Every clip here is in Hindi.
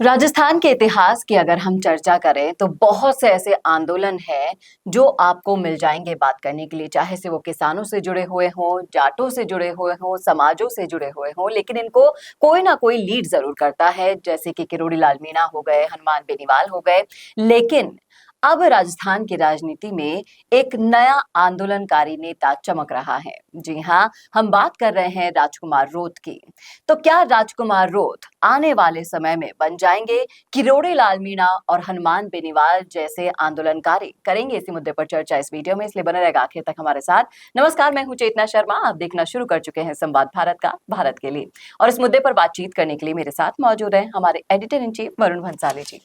राजस्थान के इतिहास की अगर हम चर्चा करें तो बहुत से ऐसे आंदोलन हैं जो आपको मिल जाएंगे बात करने के लिए, चाहे से वो किसानों से जुड़े हुए हों, जाटों से जुड़े हुए हों, समाजों से जुड़े हुए हों, लेकिन इनको कोई ना कोई लीड जरूर करता है, जैसे कि किरोड़ी लाल मीणा हो गए, हनुमान बेनीवाल हो गए। लेकिन अब राजस्थान की राजनीति में एक नया आंदोलनकारी नेता चमक रहा है। जी हाँ, हम बात कर रहे हैं राजकुमार रोत की। तो क्या राजकुमार रोत आने वाले समय में बन जाएंगे किरोड़ी लाल मीणा और हनुमान बेनीवाल जैसे आंदोलनकारी? करेंगे इसी मुद्दे पर चर्चा इस वीडियो में, इसलिए बने रहेगा आखिर तक हमारे साथ। नमस्कार, मैं हूं चेतना शर्मा। आप देखना शुरू कर चुके हैं संवाद भारत का, भारत के लिए। और इस मुद्दे पर बातचीत करने के लिए मेरे साथ मौजूद हैं हमारे editor in chief Varun Bhansali ji.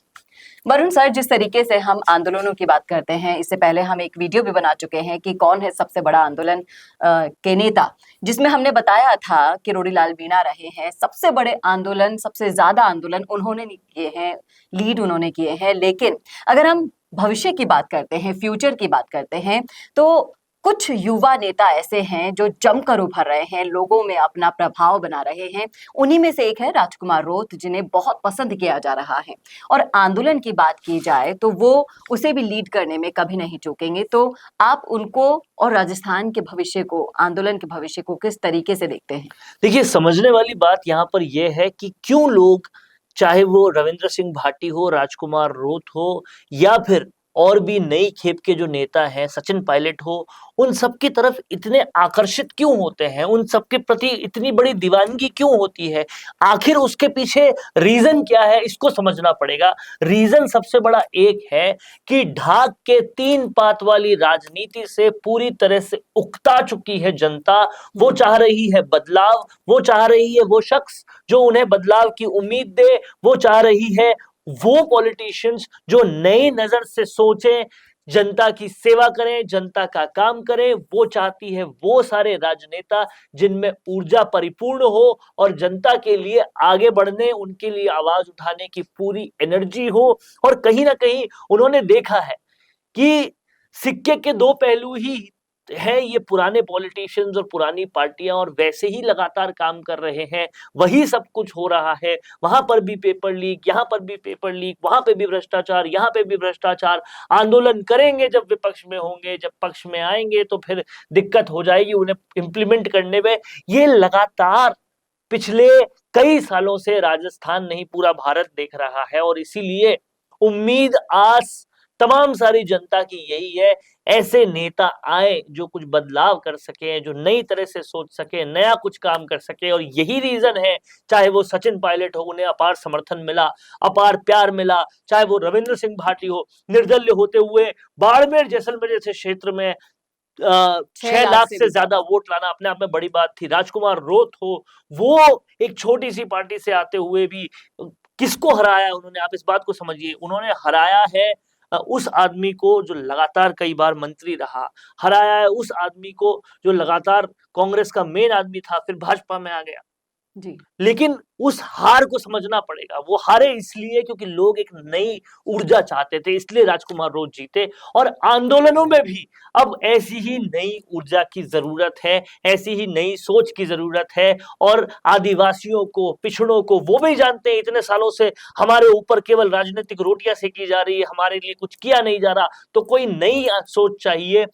Varun sir, जिस तरीके से हम आंदोलनों की बात करते हैं, इससे पहले हम एक वीडियो भी बना चुके हैं कि कौन है सबसे बड़ा आंदोलन के नेता, जिसमें हमने बताया था कि किरोड़ी लाल मीणा रहे हैं सबसे बड़े आंदोलन, सबसे ज्यादा आंदोलन उन्होंने किए हैं, लीड उन्होंने किए हैं। लेकिन अगर हम भविष्य की बात करते हैं, फ्यूचर की बात करते हैं, तो कुछ युवा नेता ऐसे हैं जो जमकर उभर रहे हैं, लोगों में अपना प्रभाव बना रहे हैं। उन्हीं में से एक है राजकुमार रोत, जिन्हें बहुत पसंद किया जा रहा है। और आंदोलन की बात की जाए तो वो उसे भी लीड करने में कभी नहीं चूकेंगे। तो आप उनको और राजस्थान के भविष्य को, आंदोलन के भविष्य को किस तरीके से देखते हैं? देखिए, समझने वाली बात यहाँ पर यह है कि क्यों लोग, चाहे वो रविंद्र सिंह भाटी हो, राजकुमार रोत हो, या फिर और भी नई खेप के जो नेता हैं, सचिन पायलट हो, उन सब की तरफ इतने आकर्षित क्यों होते हैं, उन सब के प्रति इतनी बड़ी दीवानगी क्यों होती है? आखिर उसके पीछे रीजन क्या है, इसको समझना पड़ेगा। रीजन सबसे बड़ा एक है कि ढाक के तीन पात वाली राजनीति से पूरी तरह से उकता चुकी है जनता। वो चाह रही है बदलाव, वो चाह रही है वो शख्स जो उन्हें बदलाव की उम्मीद दे, वो चाह रही है वो पॉलिटिशियंस जो नई नजर से सोचें, जनता की सेवा करें, जनता का काम करें। वो चाहती है वो सारे राजनेता जिनमें ऊर्जा परिपूर्ण हो और जनता के लिए आगे बढ़ने, उनके लिए आवाज उठाने की पूरी एनर्जी हो। और कहीं ना कहीं उन्होंने देखा है कि सिक्के के दो पहलू ही है, ये पुराने पॉलिटिशियंस और पुरानी पार्टियां, और वैसे ही लगातार काम कर रहे हैं। वही सब कुछ हो रहा है, वहां पर भी पेपर लीक, यहाँ पर भी पेपर लीक, वहां पे भी भ्रष्टाचार, यहाँ पे भी भ्रष्टाचार। आंदोलन करेंगे जब विपक्ष में होंगे, जब पक्ष में आएंगे तो फिर दिक्कत हो जाएगी उन्हें इम्प्लीमेंट करने में। ये लगातार पिछले कई सालों से राजस्थान नहीं, पूरा भारत देख रहा है। और इसीलिए उम्मीद, आस तमाम सारी जनता की यही है, ऐसे नेता आए जो कुछ बदलाव कर सके, जो नई तरह से सोच सके, नया कुछ काम कर सके। और यही रीजन है, चाहे वो सचिन पायलट हो, उन्हें अपार समर्थन मिला, अपार प्यार मिला, चाहे वो रविंद्र सिंह भाटी हो, निर्दलीय होते हुए बाड़मेर जैसलमेर जैसे क्षेत्र में 6 लाख से से भी ज्यादा ज्यादा। वोट लाना अपने आप में बड़ी बात थी। राजकुमार रोत हो, वो एक छोटी सी पार्टी से आते हुए भी किसको हराया उन्होंने, आप इस बात को समझिए। उन्होंने हराया है उस आदमी को जो लगातार कई बार मंत्री रहा, हराया है उस आदमी को जो लगातार कांग्रेस का मेन आदमी था, फिर भाजपा में आ गया। जी। लेकिन उस हार को समझना पड़ेगा। वो हारे इसलिए क्योंकि लोग एक नई ऊर्जा चाहते थे, इसलिए राजकुमार रोत जीते। और आंदोलनों में भी अब ऐसी ही नई ऊर्जा की जरूरत है, ऐसी ही नई सोच की जरूरत है। और आदिवासियों को, पिछड़ों को, वो भी जानते हैं इतने सालों से हमारे ऊपर केवल राजनीतिक रोटियां सेकी जा रही है, हमारे लिए कुछ किया नहीं जा रहा, तो कोई नई सोच चाहिए।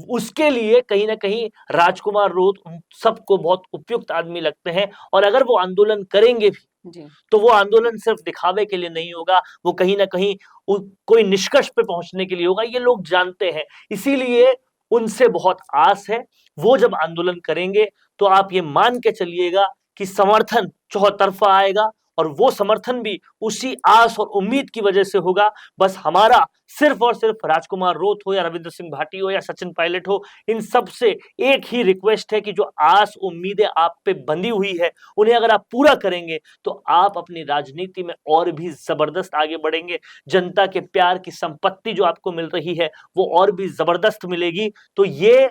उसके लिए कहीं ना कहीं राजकुमार रोत उन सबको बहुत उपयुक्त आदमी लगते हैं। और अगर वो आंदोलन करेंगे भी जी। तो वो आंदोलन सिर्फ दिखावे के लिए नहीं होगा, वो कहीं ना कहीं कोई निष्कर्ष पे पहुंचने के लिए होगा, ये लोग जानते हैं। इसीलिए उनसे बहुत आस है। वो जब आंदोलन करेंगे तो आप ये मान के चलिएगा कि समर्थन चौतरफा आएगा। और वो समर्थन भी उसी आस और उम्मीद की वजह से होगा। बस हमारा सिर्फ और सिर्फ राजकुमार रोत हो या रविंद्र सिंह भाटी हो या सचिन पायलट हो, इन सब से एक ही रिक्वेस्ट है कि जो आस उम्मीदें आप पे बंधी हुई है, उन्हें अगर आप पूरा करेंगे तो आप अपनी राजनीति में और भी जबरदस्त आगे बढ़ेंगे। जनता के प्यार की संपत्ति जो आपको मिल रही है वो और भी जबरदस्त मिलेगी। तो ये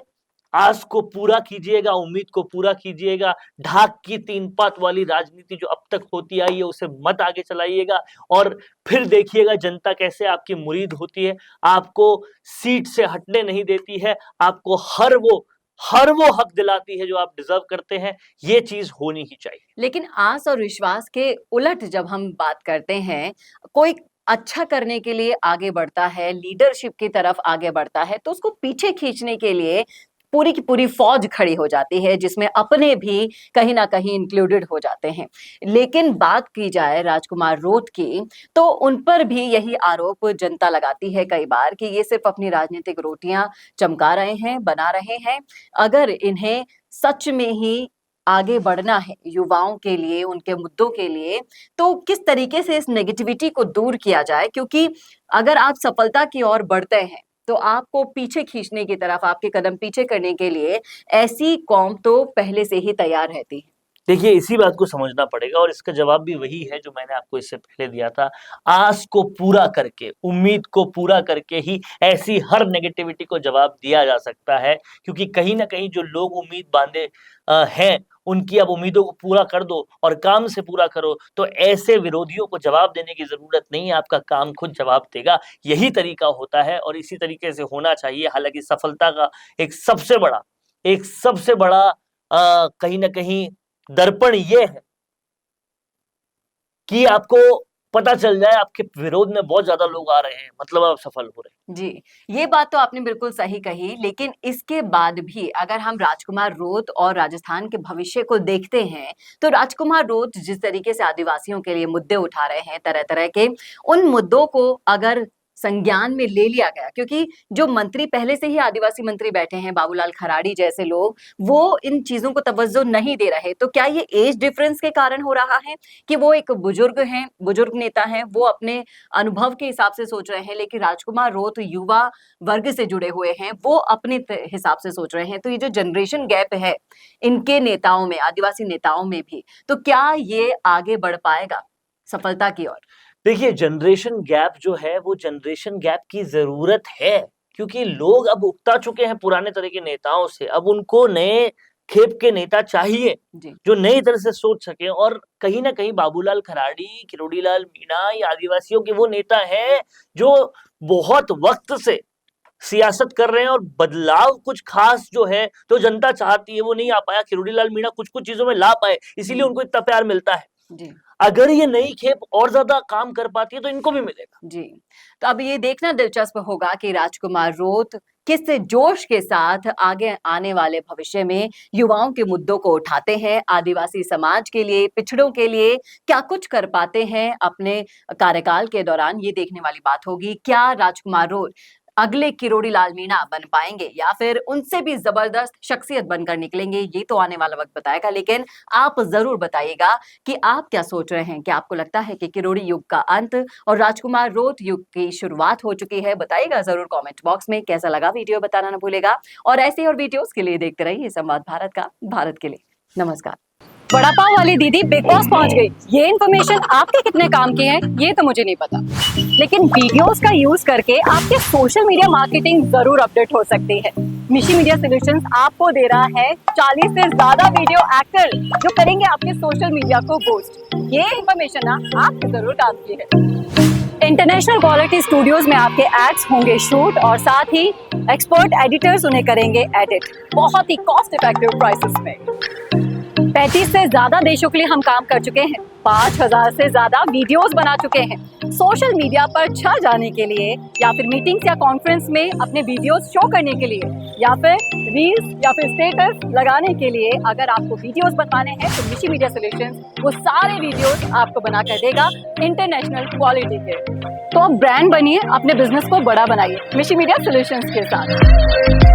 आस को पूरा कीजिएगा, उम्मीद को पूरा कीजिएगा। ढाक की तीन पात वाली राजनीति जो अब तक होती आई है उसे मत आगे चलाइएगा। और फिर देखिएगा जनता कैसे आपकी मुरीद होती है, आपको सीट से हटने नहीं देती है, आपको हर वो हर वो हक दिलाती है जो आप डिजर्व करते हैं। ये चीज होनी ही चाहिए। लेकिन आस और विश्वास के उलट जब हम बात करते हैं, कोई अच्छा करने के लिए आगे बढ़ता है, लीडरशिप की तरफ आगे बढ़ता है, तो उसको पीछे खींचने के लिए पूरी की पूरी फौज खड़ी हो जाती है, जिसमें अपने भी कहीं न कहीं इंक्लूडेड हो जाते हैं। लेकिन बात की जाए राजकुमार रोत की, तो उन पर भी यही आरोप जनता लगाती है कई बार कि ये सिर्फ अपनी राजनीतिक रोटियां चमका रहे हैं, बना रहे हैं। अगर इन्हें सच में ही आगे बढ़ना है युवाओं के लिए, उनके मुद्दों के लिए, तो किस तरीके से इस नेगेटिविटी को दूर किया जाए? क्योंकि अगर आप सफलता की ओर बढ़ते हैं, तो आपको पीछे खींचने की तरफ, आपके कदम पीछे करने के लिए ऐसी कौम तो पहले से ही तैयार रहती है। देखिए, इसी बात को समझना पड़ेगा और इसका जवाब भी वही है जो मैंने आपको इससे पहले दिया था। आस को पूरा करके, उम्मीद को पूरा करके ही ऐसी हर नेगेटिविटी को जवाब दिया जा सकता है, क्योंकि कहीं न कहीं जो लोग उम्मीद बांधे हैं, उनकी अब उम्मीदों को पूरा कर दो और काम से पूरा करो, तो ऐसे विरोधियों को जवाब देने की ज़रूरत नहीं है, आपका काम खुद जवाब देगा। यही तरीका होता है और इसी तरीके से होना चाहिए। हालाँकि सफलता का एक सबसे बड़ा कहीं न कहीं दर्पण ये है कि आपको पता चल जाए आपके विरोध में बहुत ज्यादा लोग आ रहे हैं, मतलब आप सफल हो रहे हैं। जी, ये बात तो आपने बिल्कुल सही कही, लेकिन इसके बाद भी अगर हम राजकुमार रोत और राजस्थान के भविष्य को देखते हैं, तो राजकुमार रोत जिस तरीके से आदिवासियों के लिए मुद्दे उठा रहे हैं तरह-तरह के, उन मुद्दों को अगर संज्ञान में ले लिया गया, क्योंकि जो मंत्री पहले से ही आदिवासी मंत्री बैठे हैं, बाबूलाल खराड़ी जैसे लोग, वो इन चीज़ों को तवज्जो नहीं दे रहे, तो क्या ये एज डिफरेंस के कारण हो रहा है कि वो एक बुजुर्ग हैं, बुजुर्ग नेता हैं, वो अपने अनुभव के हिसाब से सोच रहे हैं, लेकिन राजकुमार रोत युवा वर्ग से जुड़े हुए हैं, वो अपने हिसाब से सोच रहे हैं। तो ये जो जनरेशन गैप है इनके नेताओं में, आदिवासी नेताओं में भी, तो क्या ये आगे बढ़ पाएगा सफलता की ओर? देखिए, जनरेशन गैप जो है वो जनरेशन गैप की जरूरत है, क्योंकि लोग अब उगता चुके हैं पुराने तरह के नेताओं से। अब उनको नए खेप के नेता चाहिए जो नई तरह से सोच सके। और कहीं ना कहीं बाबूलाल खराड़ी, किरोड़ीलाल मीणा, ये आदिवासियों के वो नेता हैं जो बहुत वक्त से सियासत कर रहे हैं और बदलाव कुछ खास जो है तो जनता चाहती है वो नहीं आ पाया। किरोड़ीलाल मीणा कुछ कुछ चीजों में ला पाए, इसीलिए उनको इतना प्यार मिलता है। जी। अगर ये नई खेप और ज्यादा काम कर पाती है तो इनको भी मिलेगा। जी, तो अब ये देखना दिलचस्प होगा कि राजकुमार रोत किस जोश के साथ आगे आने वाले भविष्य में युवाओं के मुद्दों को उठाते हैं, आदिवासी समाज के लिए, पिछड़ों के लिए क्या कुछ कर पाते हैं अपने कार्यकाल के दौरान, ये देखने वाली बात होगी। क्या राजकुमार रोत अगले किरोड़ी लाल मीणा बन पाएंगे या फिर उनसे भी जबरदस्त शख्सियत बनकर निकलेंगे, ये तो आने वाला वक्त बताएगा। लेकिन आप जरूर बताइएगा कि आप क्या सोच रहे हैं, क्या आपको लगता है कि किरोड़ी युग का अंत और राजकुमार रोत युग की शुरुआत हो चुकी है? बताइएगा जरूर कमेंट बॉक्स में। कैसा लगा वीडियो बताना ना भूलेगा और ऐसे और वीडियोस के लिए देखते रहिए संवाद भारत का, भारत के लिए। नमस्कार। बड़ा पाव वाली दीदी बिग बॉस पहुंच गई। ये इन्फॉर्मेशन आपके कितने काम की है ये तो मुझे नहीं पता, लेकिन वीडियोस का यूज करके आपके सोशल मीडिया मार्केटिंग जरूर अपडेट हो सकती है। मिशी मीडिया सॉल्यूशंस आपको दे रहा है 40 से ज्यादा वीडियो एक्टर जो करेंगे आपके सोशल मीडिया को बूस्ट। ये इन्फॉर्मेशन ना आपके जरूर काम की है। इंटरनेशनल क्वालिटी स्टूडियोज में आपके एड्स होंगे शूट और साथ ही एक्सपर्ट एडिटर्स उन्हें करेंगे एडिट बहुत ही कॉस्ट इफेक्टिव प्राइसेस में। 35 से ज्यादा देशों के लिए हम काम कर चुके हैं, 5000 से ज्यादा वीडियोस बना चुके हैं। सोशल मीडिया पर छा जाने के लिए या फिर मीटिंग्स या कॉन्फ्रेंस में अपने वीडियोस शो करने के लिए या फिर रील्स या फिर स्टेटस लगाने के लिए अगर आपको वीडियोस बनवाने हैं तो मिशी मीडिया सॉल्यूशंस वो सारे वीडियोस आपको बना कर देगा इंटरनेशनल क्वालिटी के। तो आप ब्रांड बनिए, अपने बिजनेस को बड़ा बनाइए मिशी मीडिया सॉल्यूशंस के साथ।